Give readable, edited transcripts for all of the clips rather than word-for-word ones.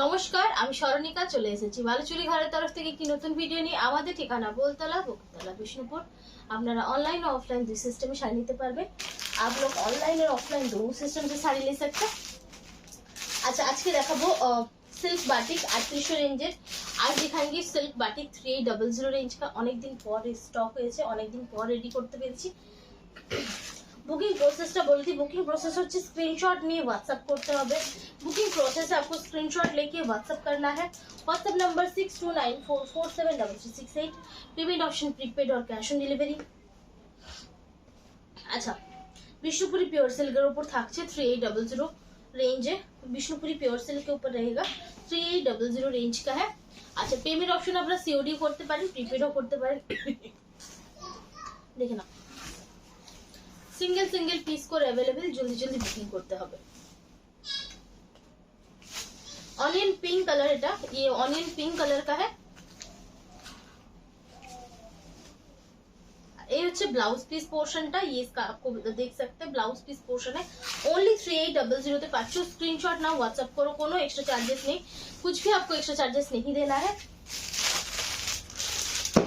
নমস্কার, আমি স্মরণিকা চলে এসেছি বালুচুরি ঘরের তরফ থেকে একটি নতুন ভিডিও নিয়ে। আমাদের ঠিকানা बोलतला बकुतला विष्णुपुर। আপনারা ऑनलाइन और ऑफलाइन दो सिस्टम में साड़ी निते पारबे। आप लोग ऑनलाइन और ऑफलाइन दोनों सिस्टम से साड़ी ले सकते हैं। अच्छा, आज के দেখাবো सिल्क बाटिक 3800 रेंजের। आज दिखाएंगे सिल्क बाटिक 3800 रेंज का। অনেক দিন পর স্টক হয়েছে, অনেক দিন পর রেডি করতে পেরেছি। বুকিং প্রসেসটা বলে দিই। বুকিং প্রসেস হচ্ছে স্ক্রিনশট নিয়ে व्हाट्सएप করতে হবে। बुकिंग प्रोसेस है, आपको स्क्रीनशॉट लेके व्हाट्सएप करना है। WhatsApp number 6294473368। Payment option prepaid और कैश ऑन डिलीवरी। अच्छा, विष्णुपुरी प्योर सिल्क के ऊपर থাকছে 3800 रेंज है। विष्णुपुरी प्योर सिल्क के ऊपर रहेगा 3800 रेंज का है। अच्छा, पेमेंट ऑप्शन আপনারা सीओडी করতে পারেন, প্রিপেডও করতে পারেন। দেখে না, सिंगल सिंगल पीस করে अवेलेबल, जल्दी जल्दी बुकिंग करते হবে। ऑनियन पिंक कलर এটা, ये ऑनियन पिंक कलर का है। ये হচ্ছে ब्लाउज पीस पोर्शनটা, ये इसका आपको देख सकते हैं ब्लाउज पीस पोर्शन है। ओनली 3800 তে পাচ্ছো। स्क्रीनशॉट नाउ व्हाट्सएप करो, कोनो एक्स्ट्रा चार्जेस नहीं, कुछ भी आपको एक्स्ट्रा चार्जेस नहीं देना है।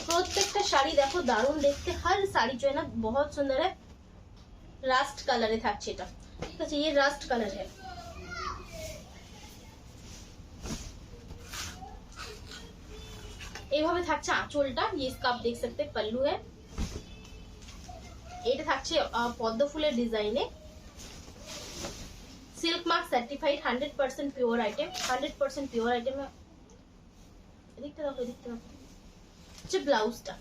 প্রত্যেকটা শাড়ি দেখো দারুণ দেখতে, हर साड़ी जो है ना बहुत सुंदर है। রাস্ট কালারে থাকছে এটা, ঠিক আছে, ये রাস্ট কালার है। এইভাবে থাকছে আঁচলটা, ये इसका आप देख सकते हैं पल्लू है। এটা থাকছে পদ্ম ফুলের ডিজাইনে। Silk mark certified 100% pure item, 100% pure item. দেখতে দেখো, দেখতে দেখো, যে ব্লাউজটা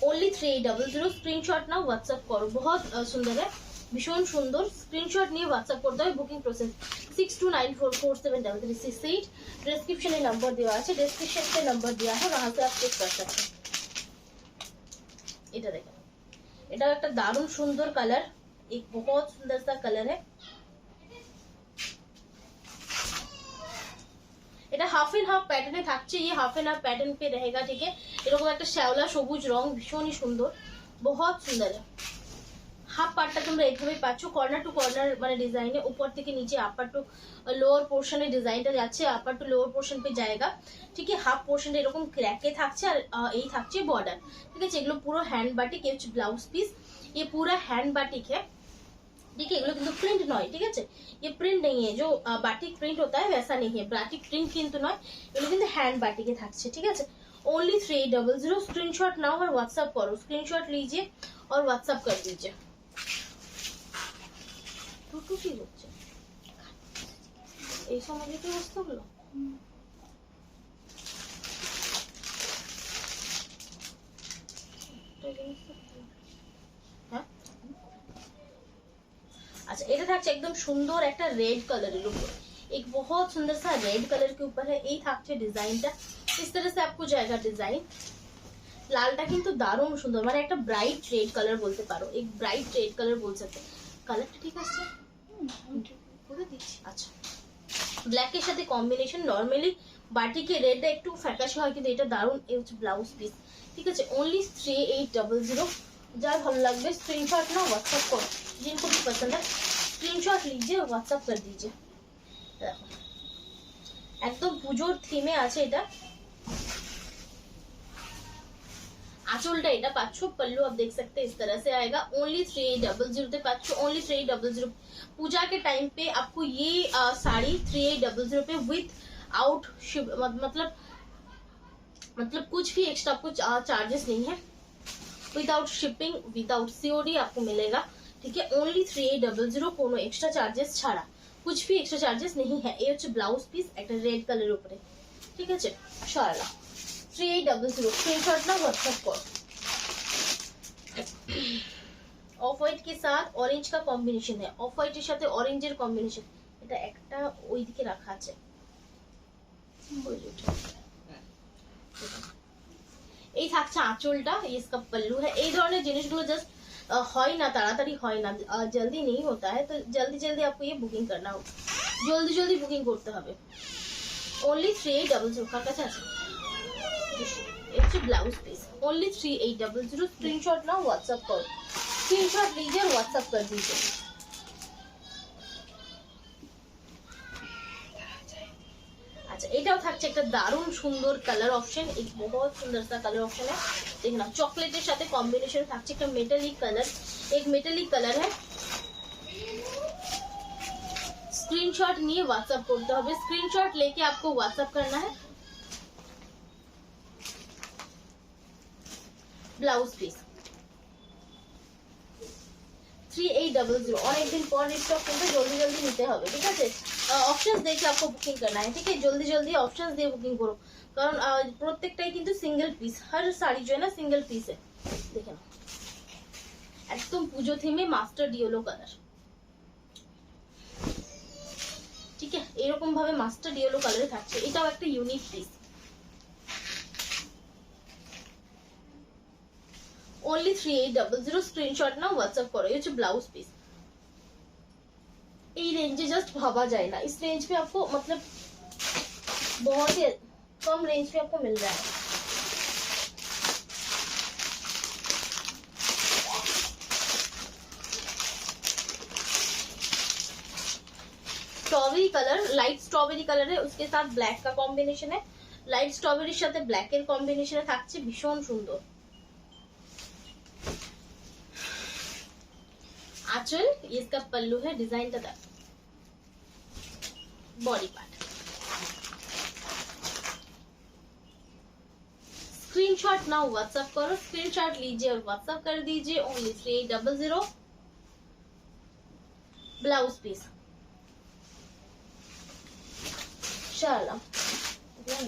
ओनली 3800। स्क्रीनशॉट ना व्हाट्सएप करो, बहुत सुंदर है, भीषण सुंदर। स्क्रीनशॉट नहीं व्हाट्सएप करते हैं। Booking process 6294473368। डिस्क्रिप्शन में नंबर दिया है, डिस्क्रिप्शन पे नंबर दिया है, वहां से आप चेक कर सकते हैं। এটা দেখেন, এটা একটা দারুণ সুন্দর কালার, एक बहुत सुंदर सा कलर है। এটা হাফ এন্ড হাফ প্যাটার্নে থাকছে, ये हाफ एंड हाफ पैटर्न पे रहेगा, ठीक है। এরকম একটা শ্যাওলা সবুজ রং, ভীষণই সুন্দর, बहुत সুন্দর है। হাফ পার্টটা তোমরা এইভাবে পাচ্ছ, কর্নার টু কর্নার মানে ডিজাইনে, উপর থেকে নিচে আপার টু লোয়ার পোর্শনে ডিজাইনটা যাচ্ছে, আপার টু লোয়ার পোর্শন पे जाएगा, ঠিক है। হাফ পোর্শনটা এরকম ক্র্যাকে থাকছে, আর এই থাকছে বর্ডার, ঠিক আছে। এগুলো পুরো হ্যান্ড বাটিক, ये ब्लाउज पीस, ये पूरा हैंड बाटिक है, ठीक है। এগুলো কিন্তু প্রিন্ট নয়, ঠিক আছে, ये प्रिंट नहीं है, जो बाटिक प्रिंट होता है वैसा नहीं है, बाटिक प्रिंट কিন্তু নয়, এগুলো কিন্তু হ্যান্ড বাটিকে থাকছে, ঠিক আছে। ओनली 3800। स्क्रीनशॉट नाउ और व्हाट्सएप करो, स्क्रीनशॉट लीजिए और व्हाट्सएप कर दीजिए। টুটু কি হচ্ছে এই সময় কি বস্তুগুলো? अच्छा, এটা থাকছে একদম সুন্দর একটা রেড কালারের উপর, एक बहुत सुंदर सा रेड कलर के ऊपर है। এই থাকছে ডিজাইনটা, इस तरह से आपको जाएगा डिजाइन। লালটা কিন্তু দারুণ সুন্দর, মানে একটা ব্রাইট রেড কালার বলতে পারো, एक ব্রাইট রেড কালার বল सकते। কালারটা ঠিক আছে পুরো দিচ্ছি। আচ্ছা, ব্ল্যাক এর সাথে কম্বিনেশন। নরমালি বাটিকে রেডটা একটু ফ্যাকাশে হয়, কিন্তু এটা দারুণ। এই হচ্ছে ব্লাউজ পিস, ঠিক আছে। ओनली 3800। যার ভালো লাগবে स्क्रीनशॉट ना व्हाट्सएप करो, जिनको भी पसंद है स्क्रीनशॉट लीजिए और व्हाट्सएप कर दीजिए। देखो एकदम পুজোর থিমে আছে এটা। आंचलটা এটা পাচ্ছো, पल्लू आप देख सकते हैं इस तरह से आएगा। ओनली 3800 पे पाচ্ছো, ओनली 3800। पूजा के टाइम पे आपको ये साड़ी 3800 पे विथ आउट मतलब कुछ भी एक्स्ट्रा आपको चार्जेस नहीं है, विदाउट शिपिंग, विदाउट सीओडी आपको मिलेगा, ठीक है। ओनली 3800, कोनो एक्स्ट्रा चार्जेस ছাড়া, कुछ भी एक्स्ट्रा चार्जेस नहीं है। ये হচ্ছে ব্লাউজ পিস, একটা রেড কালারের উপরে, ঠিক আছে। শাড়িটা 3800। स्क्रीनशॉट ना व्हाट्सएप करो। ऑफ व्हाइट के साथ ऑरेंज का कॉम्बिनेशन है, ऑफ व्हाइट এর সাথে অরেঞ্জের কম্বিনেশন। এটা একটা ওইদিকে রাখা আছে, এই থাকছে আঁচলটা, इसका पल्लू है। এই ধরনের জিনিসগুলো জাস্ট হয় না, তাড়াতাড়ি হয় না, जल्दी नहीं होता है, तो जल्दी जल्दी आपको ये बुकिंग करना होगा, जल्दी जल्दी बुकिंग করতে হবে। ओनली 3800 কার কাছে আছে? it's a blouse piece, only 3800। Screenshot ना व्हाट्सएप करो, स्क्रीनशॉट लीजिए और व्हाट्सएप कर दीजिए। अच्छा এটাও থাকছে একটা দারুণ সুন্দর কালার অপশন, एक बहुत सुंदर सा कलर ऑप्शन है। देखना चॉकलेटेर साथे कॉम्बिनेशन থাকছে একটা মেটালিক কালার, एक मेटालिक कलर है। स्क्रीनशॉट নিয়ে व्हाट्सएप করতে হবে, स्क्रीनशॉट लेके आपको व्हाट्सएप करना है। ब्लाउज पीस 3800 অনেক দিন পর স্টক কিন্তু জলদি জলদি নিতে হবে, ঠিক আছে। অপশনস দেখে आपको বুকিং करना है, ठीक है। जल्दी जल्दी ऑप्शंस দিয়ে বুকিং করো, কারণ প্রত্যেকটাই কিন্তু সিঙ্গেল পিস, हर साड़ी जो है ना सिंगल पीस है। দেখেন একদম পুজো থিমে মাস্টার্ড ইয়েলো কালার, ঠিক আছে। এরকম ভাবে মাস্টার্ড ইয়েলো কালারে থাকছে, এটাও একটা ইউনিক পিস। ओनली 3800 স্ক্রিনশট নাও, হোয়াটসঅ্যাপ করো। ये जो ब्लाउज पीस ये रेंज जस्ट भावा जाए ना, इस रेंज पे आपको मतलब बहुत ही कम रेंज पे आपको मिल रहा है। Strawberry colour, light strawberry colour है, उसके साथ ब्लैक का कॉम्बिनेशन है। लाइट स्ट्रॉबेरी साथे ब्लैक এর কম্বিনেশনে থাকছে ভীষণ সুন্দর। आंचल ये इसका पल्लू है, डिजाइन का body part. Screenshot now WhatsApp करो, स्क्रीनशॉट लीजिए और व्हाट्सएप कर दीजिए। Only 3800 blouse piece. चलो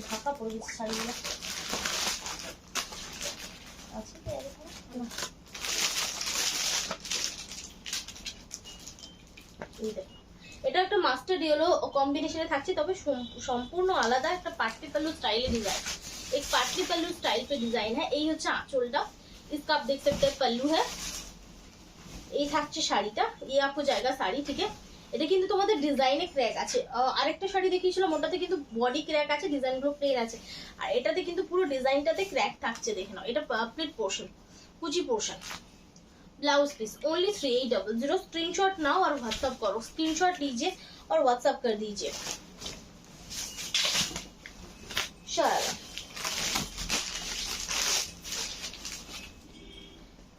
ঢাকা পড়ে শাড়িগুলো আছে তো এরকম। এটা একটা মাস্টার্ড ইয়েলো কম্বিনেশনে থাকছে, তবে সম্পূর্ণ আলাদা একটা পাটলি पल्लू स्टाइल डिजाइन, एक पाटली पल्लू स्टाइल पे डिजाइन है। এই হচ্ছে আঁচলটা, इसका आप देख सकते हैं पल्लू है। এই থাকছে শাড়িটা, এই আপু জায়গা শাড়ি, ঠিক আছে। এটা কিন্তু তোমাদের ডিজাইনে ক্র্যাক আছে, আরেকটা শাড়ি দেখিয়েছিলাম ওটাতে কিন্তু বডি ক্র্যাক আছে, ডিজাইনগুলো প্লেন আছে, আর এটাতে কিন্তু পুরো ডিজাইনটাতে ক্র্যাক থাকছে। দেখে নাও, এটা প্লেট পোর্শন, কুচি portion. Blouse piece only 3800 screenshot now और व्हाट्सएप करो, स्क्रीनशॉट लीजिए और व्हाट्सएप कर दीजिए। चलो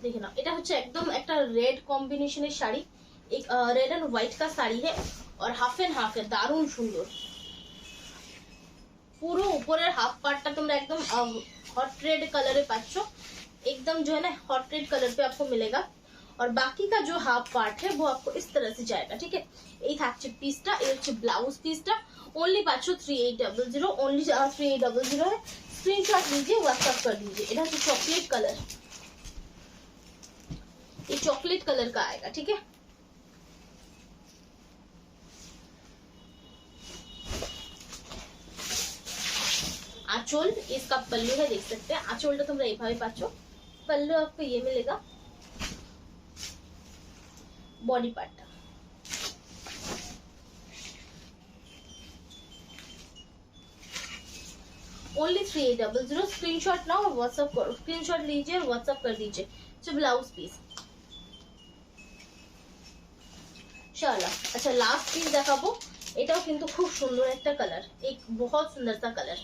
देखिए ना, এটা হচ্ছে একদম একটা রেড কম্বিনেশনের শাড়ি, एक रेड एंड व्हाइट का साड़ी है और हाफ एंड हाफ है, दारुण सुंदर। পুরো উপরের হাফ পার্টটা তোমরা একদম हॉट रेड कलर পাচ্ছো, एकदम जो है ना हॉट रेड कलर पे आपको मिलेगा, और बाकी का जो हाफ पार्ट है वो आपको इस तरह से जाएगा, ठीक है। এই থাকছে পিসটা, এই হচ্ছে ব্লাউজ পিসটা। ओनली পাচ্ছো 3800, ओनली 3800 है। स्क्रीनशॉट लीजिए, व्हाट्सएप कर दीजिए। এটা হচ্ছে चॉकलेट कलर, ये चॉकलेट कलर का आएगा, ठीक है। आंचल इसका पल्लू है, देख सकते हैं। आंचलটা তোমরা এইভাবে পাচ্ছো, पल्लू आपको ये मिलेगा, body part. Only 3800 screenshot now और व्हाट्सएप करो, स्क्रीनशॉट लीजिए और व्हाट्सएप कर दीजिए। जो ब्लाउज पीस, चलो अच्छा लास्ट पीस দেখাবো। এটাও কিন্তু খুব সুন্দর একটা কালার, एक बहुत सुंदर सा कलर।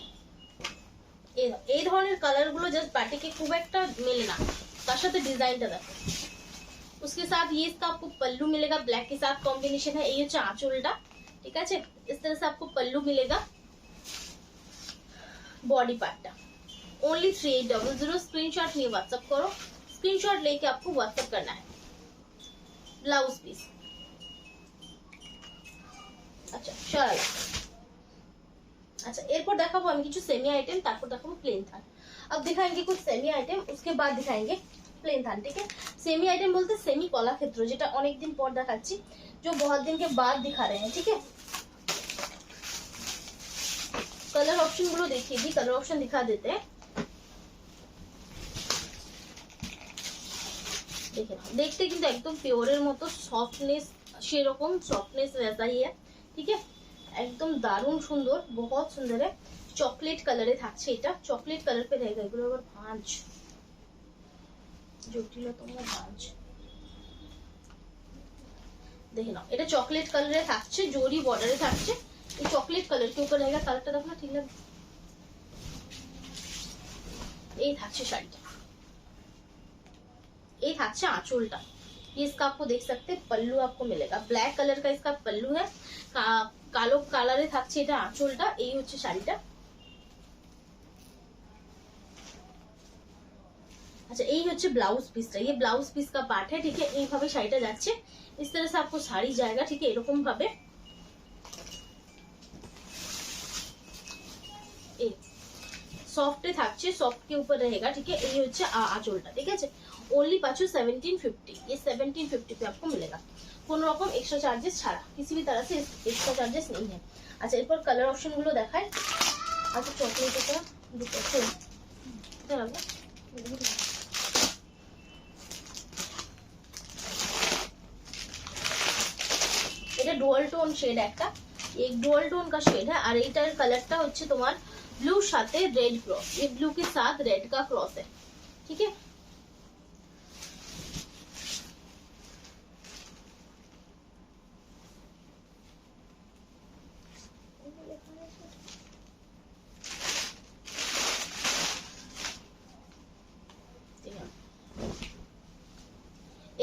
এই ধরনের কালারগুলো জাস্ট পার্টিকে খুব একটা মেলে না, তার সাথে ডিজাইনটা দেখো। उसके साथ ये इसका आपको पल्लू मिलेगा, ब्लैक के साथ कॉम्बिनेशन है। ये आंचलটা, ठीक है। इस तरह से आपको पल्लू मिलेगा, बॉडी पार्टটা। ओनली 3800 स्क्रीनशॉट लिए व्हाट्सएप करो, स्क्रीनशॉट लेके आपको व्हाट्सएप करना है। ब्लाउज पीस, अच्छा चलो अच्छा एरपर देखाबो আমি কিছু সেমি আইটেম, তারপর দেখাবো প্লেন থান। अब दिखाएंगे कुछ सेमी आइटम, उसके बाद दिखाएंगे प्लेन थान, ठीक है। सेमी आइटम बोलते सेमी कला क्षेत्र, যেটা অনেক দিন পর দেখাচ্ছি, जो बहुत दिन के बाद दिखा रहे हैं, ठीक है। कलर ऑप्शन गुलो देखिए दी, कलर ऑप्शन दिखा देते हैं। देखिए देखते কিন্তু একদম পিওরের মতো সফটনেস, সেরকম সফটনেস वैसा ही है, ठीक है। एकदम दारुण सुंदर, बहुत सुंदर है। चॉकलेट कलर থাকছে, এটা चॉकलेट कलर पे रहेगा। এগুলো আবার ভাঁজ জটিল, তোমরা ভাঁজ দেখে নাও। এটা চকলেট কালারে থাকছে, জরি বর্ডারে থাকছে, ये चॉकलेट कलर के ऊपर रहेगा, कलरটা দেখো না ঠিক লাগবে। এই থাকছে শাড়িটা, এই থাকছে आंचलটা। ये इसका आपको देख सकते हैं पल्लू आपको मिलेगा, ब्लैक कलर का इसका पल्लू है, কালো কালারে থাকছে এটা आंचलটা। এই হচ্ছে শাড়িটা। अच्छा यही হচ্ছে ব্লাউজ পিসটা, ये ब्लाउज पीस का पार्ट है, ठीक है। এইভাবে শাড়িটা যাচ্ছে, इस तरह से आपको साड़ी जाएगा, ठीक है। এরকম ভাবে এই সফটে থাকছে, সফট के ऊपर रहेगा, ठीक है। এই হচ্ছে আঁচলটা, ঠিক আছে। ओनली पाचो 1750, ये 1750 पे आपको मिलेगा, কোনো রকম এক্সট্রা চার্জেস ছাড়া, किसी भी तरह से एक्स्ट्रा चार्जेस नहीं है। अच्छा এরপর কালার অপশন গুলো দেখায়। আচ্ছা চকলেটটা দুটো আছে, এটা লাগবে। এটা ডুয়াল টোন শেড একটা, एक डुअल टोन का शेड है। और এইটার কালারটা হচ্ছে তোমার ব্লু সাথে রেড क्रॉस, ये ब्लू के साथ रेड का क्रॉस है, ठीक है।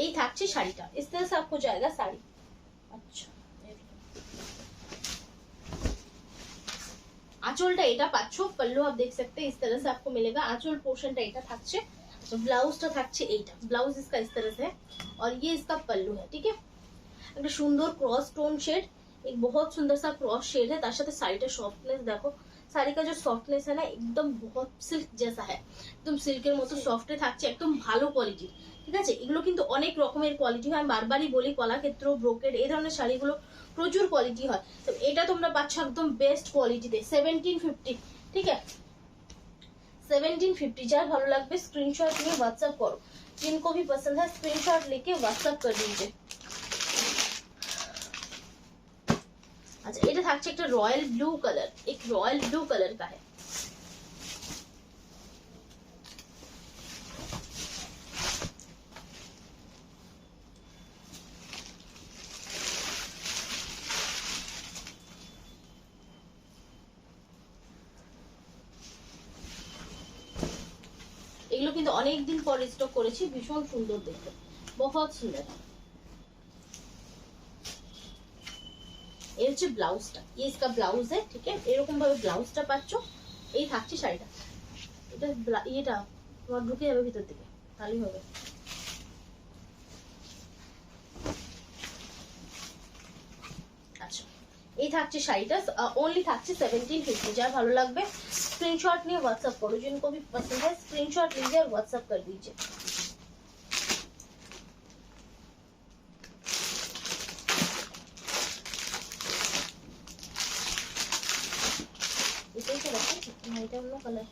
এই থাকছে শাড়িটা, इस तरह से आपको जाएगा साड़ी। अच्छा आंचलটা এটা পাচ্ছো, पल्लू आप देख सकते हैं इस तरह से आपको मिलेगा। आंचल पोर्शनটা এটা থাকছে, तो ব্লাউজটা থাকছে এইটা, ব্লাউজ इसका इस तरह से है और ये इसका पल्लू है, ठीक है। একটা সুন্দর ক্রস টোন শেড, एक बहुत सुंदर सा क्रॉस शेड है। তার সাথে শাড়িটা সফটনেস দেখো, শাড়ি का जो सॉफ्टनेस है ना एकदम बहुत सिल्क जैसा है, एकदम सिल्केर মতো সফটে থাকছে, একদম ভালো কোয়ালিটি, ঠিক আছে। এগুলো কিন্তু অনেক রকমের কোয়ালিটি হয়, আমি বারবারই বলি কলাক্ষেত্র ব্রোকেড এই ধরনের শাড়িগুলো প্রচুর কোয়ালিটি হয়, তো এটা তোমরা পাচ্ছ একদম বেস্ট কোয়ালিটিতে 1750, ঠিক है। 1750 যার ভালো লাগবে স্ক্রিনশট নিয়ে व्हाट्सएप करो, जिनको भी पसंद है स्क्रीनशॉट लेके व्हाट्सएप कर दीजिए। अच्छा এটা থাকছে একটা রয়্যাল ব্লू कलर, एक रॉयल ब्लू कलर का है। এগুলো কিন্তু অনেক দিন পর স্টক করেছি, ভীষণ সুন্দর দেখতে, बहुत সুন্দর। এই হচ্ছে ব্লাউজটা, ये इसका ब्लाउज है, ठीक है। এরকম ভাবে ব্লাউজটা পাচ্ছো, এই থাকছে শাড়িটা। এটা এটা তোমার ঢুকে যাবে ভিতর থেকে, তাহলেই হবে। আচ্ছা এই থাকছে শাড়িটা, ओनली থাকছে 1750। যার ভালো লাগবে स्क्रीनशॉट নিয়ে व्हाट्सएप करो, जिनको भी पसंद है स्क्रीनशॉट लीजिए और व्हाट्सएप कर दीजिए। এটাই তো রাখছি, এটা অন্য কালার।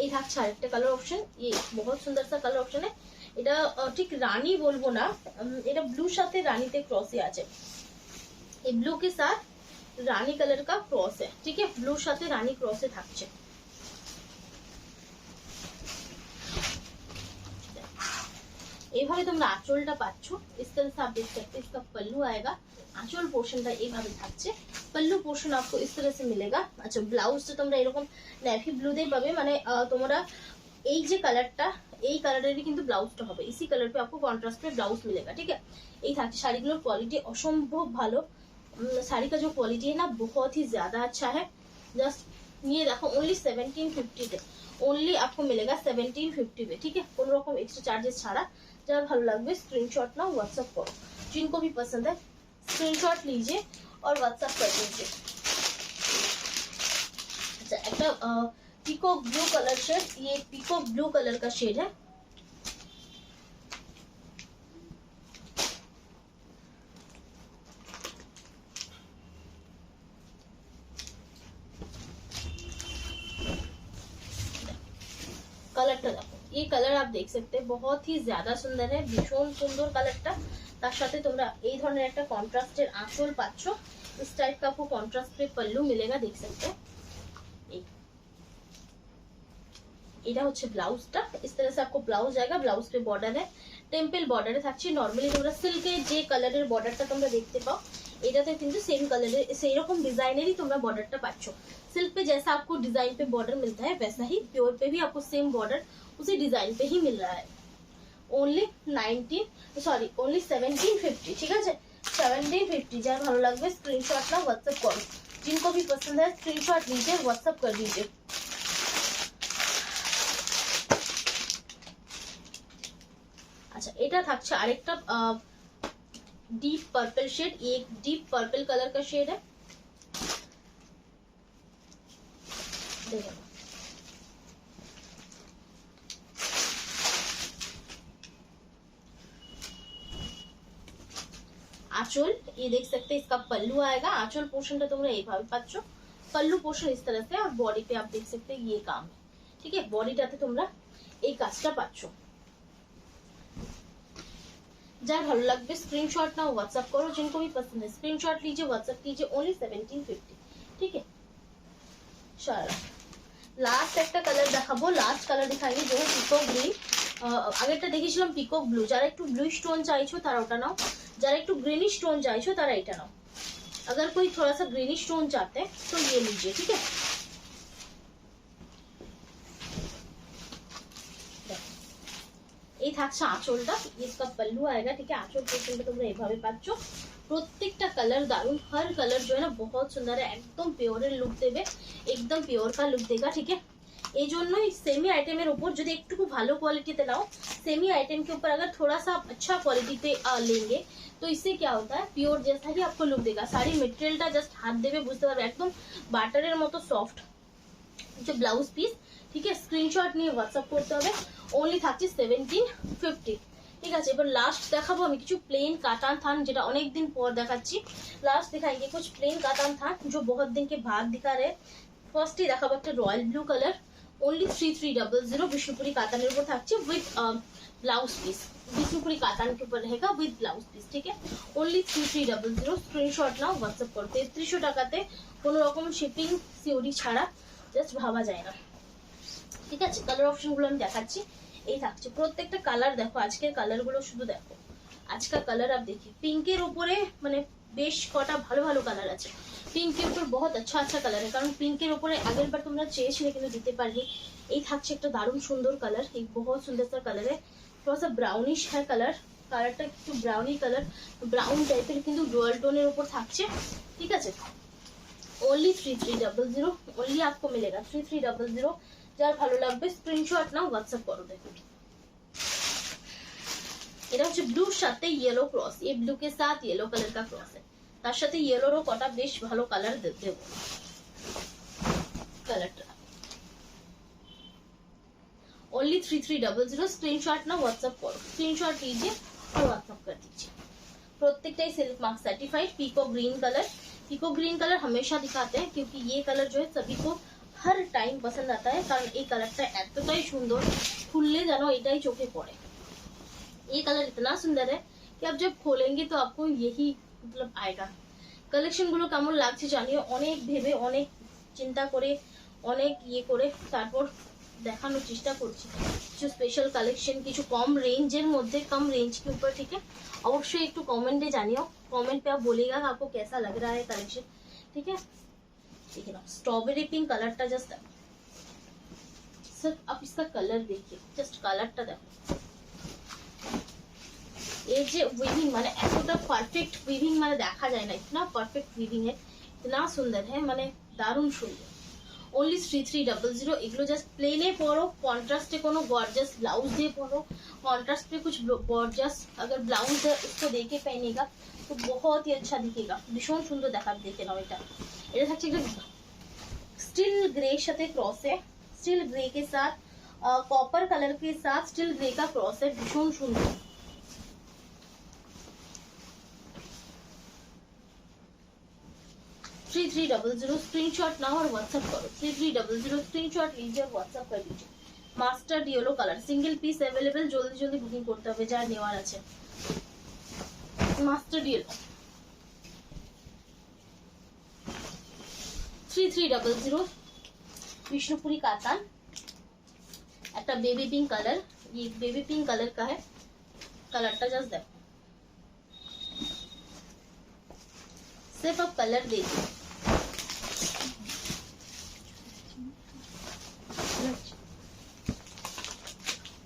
এই থাকছে আরেকটা কালার অপশন, ये बहुत सुंदर सा कलर ऑप्शन है। এটা ঠিক রানী বলবো না, এটা ব্লু সাথে রানীতে ক্রসে আছে, এই ব্লু के साथ রানী কালার का क्रॉस है, ठीक है। ব্লুর সাথে রানী ক্রসে থাকছে। এইভাবে তোমরা আঁচলটা পাচ্ছো, इस तरह से आप देख सकते हैं इसका पल्लू आएगा, আঁচল পোর্শনটা এইভাবে থাকছে, पल्लू पोर्शन आपको इस तरह से मिलेगा। अच्छा ব্লাউজটা তোমরা এরকম নেভি ব্লুতে পাবে, মানে তোমরা এই যে কালারটা, এই কালারেরই কিন্তু ব্লাউজটা হবে, इसी कलर पे आपको कॉन्ट्रास्ट पे ब्लाउज मिलेगा, ठीक है। এই থাকছে শাড়িগুলোর কোয়ালিটি অসম্ভব ভালো, শাড়ি का जो क्वालिटी है ना बहुत ही ज्यादा अच्छा है। जस्ट ये देखो ओनली 1750 पे, ओनली आपको मिलेगा 1750 पे, ठीक है। কোনো রকম এক্সট্রা চার্জেস ছাড়া। যার ভালো লাগবে স্ক্রিনশট নাও, व्हाट्सएप करो, जिनको भी पसंद है स्क्रीनशॉट लीजिए और व्हाट्सएप कर दीजिए। अच्छा একটা पीकॉक ब्लू कलर शेड, ये पीकॉक ब्लू कलर का शेड है। कलरটা দেখো, ये कलर आप देख सकते हैं, बहुत ही ज्यादा সুন্দর है, ভীষণ সুন্দর কালারটা। তার সাথে তোমরা এই ধরনের একটা কন্ট্রাস্টের আঁচল পাচ্ছ। इस टाइप का आपको कॉन्ट्रास्ट पे पल्लू मिलेगा, देख सकते हैं। এটা হচ্ছে ব্লাউজটা, इस तरह से आपको ब्लाउज आएगा। ब्लाउज पे बॉर्डर है, টেম্পল বর্ডারে থাকছে। নরমালি তোমরা সিল্কের যে কালারের বর্ডারটা তোমরা দেখতে পাও, এটাতে কিন্তু সেম কালারের সেই রকম ডিজাইনেরই তোমরা বর্ডারটা পাচ্ছ। सिल्क पे जैसा आपको डिजाइन पे बॉर्डर मिलता है, वैसा ही प्योर पे भी आपको सेम बॉर्डर उसी डिजाइन पे ही मिल रहा है। ओनली 1750, ঠিক আছে 1750। যার ভালো লাগবে স্ক্রিনশট নাও, হোয়াটসঅ্যাপ করো। जिनको भी पसंद है स्क्रीनशॉट लीजिए, व्हाट्सएप कर दीजिए। अच्छा, এটা থাকছে আরেকটা डीप पर्पल शेड। ये एक डीप पर्पल कलर का शेड है, देखो आंचल, ये देख सकते हैं इसका पल्लू आएगा। आंचल पोर्शनটা তোমরা এইভাবে পাচ্ছ, पल्लू पोर्शन इस तरह से, और बॉडी पे आप देख सकते हैं ये काम है, ठीक है। বডিটাতে তোমরা এই কাজটা পাচ্ছ। যার ভালো লাগবে স্ক্রিনশট নাও, व्हाट्सएप करो। जिनको भी पसंद है स्क्रीनशॉट लीजिए, व्हाट्सएप कीजिए। ओनली 1750, ठीक है। चलो লাস্ট একটা কালার দেখাবো, লাস্ট কালার দেখাইনি, जो है পিকক গ্রিন। আগেরটা দেখিয়েছিলাম পিকক ব্লু। যারা একটু ব্লু স্টোন চাইছো তারা ওটা নাও, যারা একটু গ্रीनिश स्टोन चाहते हो तारा এটা নাও। अगर कोई थोड़ा सा ग्रीनिश स्टोन चाहते हैं तो ये लीजिए, ठीक है। এই থাকছে আঁচলটা, इसका पल्लू आएगा, ठीक है। आंचल পোর্শনটা তোমরা এইভাবে পাচ্ছ। প্রত্যেকটা কালার দারুন, हर कलर जो है ना बहुत सुंदर है, एकदम प्योर लुक देवे, एकदम प्योर का लुक देगा, ठीक है। এই জন্যই সেমি আইটেমের উপর যদি একটু ভালো কোয়ালিটিতে নাও, सेमी आइटम के ऊपर अगर थोड़ा सा अच्छा क्वालिटी पे लेंगे तो इससे क्या होता है, प्योर जैसा ही आपको लुक देगा। साड़ी मटेरियलটা জাস্ট হাত দেবে বুঝতে পারবে, একদম বাটারের মতো সফট। যে ব্লাউজ পিস, ঠিক আছে। স্ক্রিনশট নিয়ে হোয়াটসঅ্যাপ করতে হবে। ओनली থাকছে 1750, ঠিক আছে। এবার লাস্ট দেখাবো আমি কিছু প্লেন কাতান থান, যেটা অনেক দিন পর দেখাচ্ছি। লাস্ট दिखाएंगे कुछ प्लेन कातान थान जो बहुत दिन के बाद दिखा रहे। ফার্স্ট ही দেখাবো একটা royal blue colour. Only 3300 Vishnupuri Katan ऊपर থাকছে with blouse piece. Vishnupuri Katan के ऊपर रहेगा विद ब्लाउज पीस, ठीक है। ओनली 3300। स्क्रीनशॉट नाও, হোয়াটসঅ্যাপ করো। 3300 টাকাতে কোনো রকম শিপিং সিওডি ছাড়া, জাস্ট ভাবা যায় না, ঠিক আছে। কালার অপশন গুলো আমি দেখাচ্ছি। এই থাকছে প্রত্যেকটা কালার, দেখো আজকের কালার গুলো শুধু দেখো। আজকের কালার आप देखिए, পিঙ্কের উপরে মানে বেশ কটা ভালো ভালো কালার আছে। पिंक के ऊपर बहुत अच्छा अच्छा कलर है, कारण पिंकर ऊपर আগের বার তোমরা চেয়েছিলে কিন্তু দিতে পারিনি। এই থাকছে একটা দারুণ সুন্দর কালার, एक बहुत सुंदर सा कलर है। थोड़ा सा ब्राउनिश है कलर, কালারটা একটু ব্রাউনি কালার, ব্রাউন টাইপের কিন্তু ডুয়াল টোনের উপর থাকছে, ঠিক আছে। ओनली 3300, ओनली आपको मिलेगा 3300। যার ভালো লাগবে স্ক্রিনশট নাও, হোয়াটসঅ্যাপ করো। দেখো এটা হচ্ছে ব্লুর সাথে ইয়েলো ক্রস, ये ब्लू के साथ येलो कलर का क्रॉस है। তার সাথে ইয়েলোরও কটা বেশ ভালো কালার দেব। কালারটা ओनली 3300। स्क्रीनशॉट ना व्हाट्सएप करो, स्क्रीनशॉट लीजिए और व्हाट्सएप कर दीजिए। प्रत्येकटाই सिल्क मार्क सर्टिफाइड। पीको ग्रीन कलर, पीको ग्रीन कलर हमेशा दिखाते हैं क्योंकि ये कलर जो है सभी को हर टाइम पसंद आता है, कारण এই কালারটা এতটাই সুন্দর, খুললে জানো এটাই চোখে পড়ে। ये कलर इतना सुंदर है कि आप जब खोलेंगे तो आपको यही मतलब आएगा। কালেকশন গুলো কেমন লাগছে জানিও। অনেক ভেবে, অনেক চিন্তা করে, অনেক ইয়ে করে তারপর দেখানোর চেষ্টা করছি। কিছু স্পেশাল কালেকশন, কিছু কম रेंजের মধ্যে, कम रेंज के ऊपर, ठीक है। অবশ্যই একটু কমেন্টে জানিও, कमेंट पे आप बोलिएगा आपको कैसा लग रहा है कलेक्शन, ठीक है। ठीक है ना, स्ट्रॉबेरी पिंक कलरটা जस्ट सिर्फ आप इसका कलर देखिए, जस्ट कलरটা देखो। এই যে উইভিং মানে এতটা পারফেক্ট উইভিং মানে দেখা যায় না, इतना परफेक्ट वीविंग है, इतना सुंदर है, মানে দারুণ সুন্দর। ओनली 3300। এগুলো জাস্ট প্লেনে পরো, কন্ট্রাস্টে কোনো গর্জাস ব্লাউজ দিয়ে পরো, कॉन्ट्रास्ट पे कुछ गॉर्जियस अगर ब्लाउज है उसको देके पहनेगा तो बहुत ही अच्छा दिखेगा, भीषण सुंदर দেখা দেখে নাও। এটা থাকছে একটা स्टील ग्रे সাথে क्रॉस है, स्टील ग्रे के साथ कॉपर कलर के साथ स्टील ग्रे का क्रॉस है, भीषण सुंदर। 3300। स्क्रीनशॉट नाउ और व्हाट्सएप करो। 3300 स्क्रीनशॉट लीजिए और व्हाट्सएप कर दीजिए। Mustard yellow colour, single piece available, জলদি জলদি বুকিং করতে হবে যার নেওয়ার আছে। মাস্টার্ড ইয়েলো 3300 विष्णुपुरी कातान, একটা बेबी पिंक कलर, ये बेबी पिंक कलर का है, कलरটা जस्ट देखो, सिर्फ आप कलर देखिए,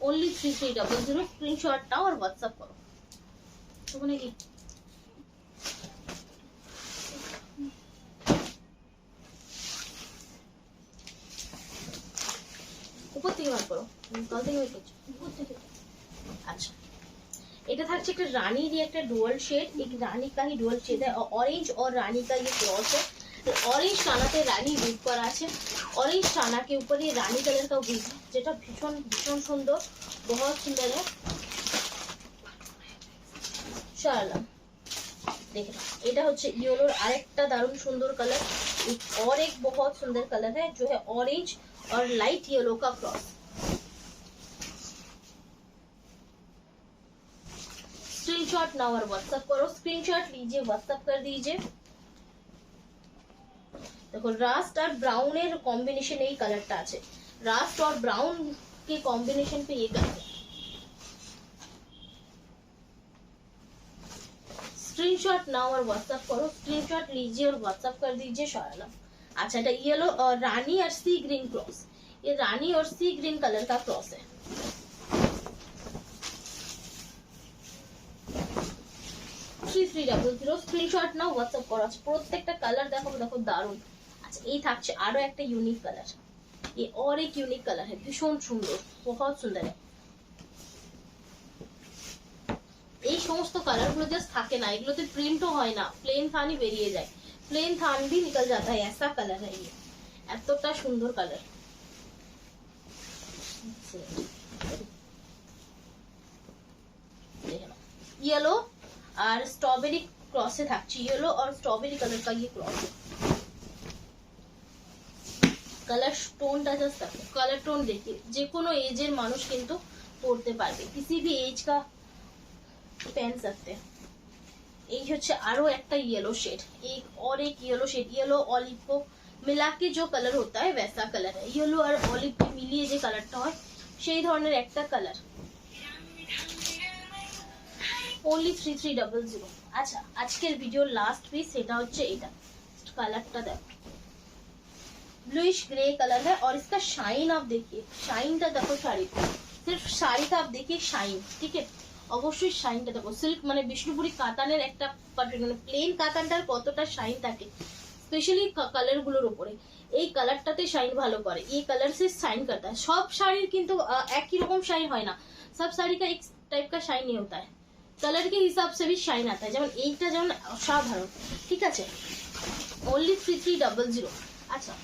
ओनली 3300, स्क्रीनशॉट नाउ और व्हाट्सएप करो। तो बनेगी উপর থেকে বার করো, তল থেকে বের করছো উপর থেকে। আচ্ছা, এটা থাকছে একটা রানীর একটা डुअल शेड, एक रानी का ही डुअल शेड है, ऑरेंज और रानी का ये क्रॉस है। ऑरेंज टाना पे रानी वीव करा আছে, ऑरेंज टाना के ऊपर ये रानी कलर का वीव, যেটা ভীষণ ভীষণ সুন্দর, बहुत सुंदर है। শালা देख रहा, এটা হচ্ছে ইয়েলোর আরেকটা দারুণ সুন্দর কালার, और एक बहुत सुंदर कलर है जो है ऑरेंज और लाइट येलो का क्रॉस। स्क्रीनशॉट नाउ और व्हाट्सएप करो, स्क्रीनशॉट लीजिए, व्हाट्सएप कर दीजिए। देखो रास्ट और ब्राउन এর কম্বিনেশন এই কালারটা আছে, রাস্ট और ब्राउन के कॉम्बिनेशन पे ये कलर। स्क्रीनशॉट नाउ और व्हाट्सएप करो, स्क्रीनशॉट लीजिए और व्हाट्सएप कर दीजिए शाला। अच्छा, এটা येलो और रानी और सी ग्रीन क्रॉस, ये रानी और सी ग्रीन कलर का क्रॉस है। 3300 স্ক্রিনশট নাও, হোয়াটসঅ্যাপ করো। আচ্ছা, প্রত্যেকটা কালার দেখো দেখো দারুণ। আচ্ছা, এই থাকছে আরো একটা ইউনিক কালার, ये और एक यूनिक कलर है, ভীষণ সুন্দর, बहुत सुंदर है। এই সমস্ত কালার গুলো জাস্ট থাকে না, এগুলোতে প্রিন্টও হয় না, প্লেন থানই বেরিয়ে যায়, प्लेन थान भी निकल जाता है, ऐसा कलर है ये, এতটা সুন্দর কালার। येलो और स्ट्रॉबेरी क्रॉस से থাকছে, येलो और स्ट्रॉबेरी कलर का ये क्रॉस है। कलर टोनটা জাস্ট দেখো, कलर टोन देखिए, যে কোনো এজের মানুষ কিন্তু পড়তে পারবে, किसी भी एज का पहन सकते हैं। এই হচ্ছে আরো একটা येलो शेड, एक और एक येलो शेड, येलो ऑलिव को मिला के जो कलर होता है वैसा कलर है, येलो और ऑलिव के मिलिए যে কালারটা হয় সেই ধরনের একটা কালার। only 3300। আচ্ছা, আজকের ভিডিওর লাস্ট পিস সেটা হচ্ছে এটা, কালারটা দেখো, ब्लूइश ग्रे कलर है, और इसका शाइन आप देखिए, शाइनটা দেখো শাড়ি, सिर्फ শাড়িটা आप देखिए शाइन, ठीक है, অবশ্যই শাইনটা দেখো, সিল্ক মানে বিষ্ণুপুরি কাতানের একটা পার্টিকুলার, প্লেন কাতানটার কতটা শাইন থাকে স্পেশালি কালার গুলোর উপরে, এই কালারটাতে শাইন ভালো করে, এই কালার से शाइन करता है। সব শাড়ির কিন্তু একই রকম শাইন হয় না, सब साड़ी का एक टाइप का शाइन नहीं होता है, कलर के हिसाब से भी शाइन आता है, যেমন এইটা যেমন অসাধারণ, ঠিক আছে, only 3300। अच्छा,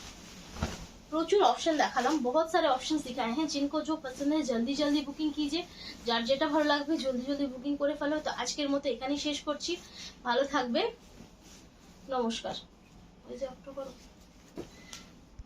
প্রচুর অপশন দেখালাম, बहुत सारे ऑप्शंस दिखाए हैं, जिनको जो पसंद है जल्दी जल्दी बुकिंग कीजिए, যার যেটা ভালো লাগবে জলদি জলদি বুকিং করে ফেলো। তো আজকের মতো এখানেই শেষ করছি, ভালো থাকবে, নমস্কার। ওই যে অক্টোবর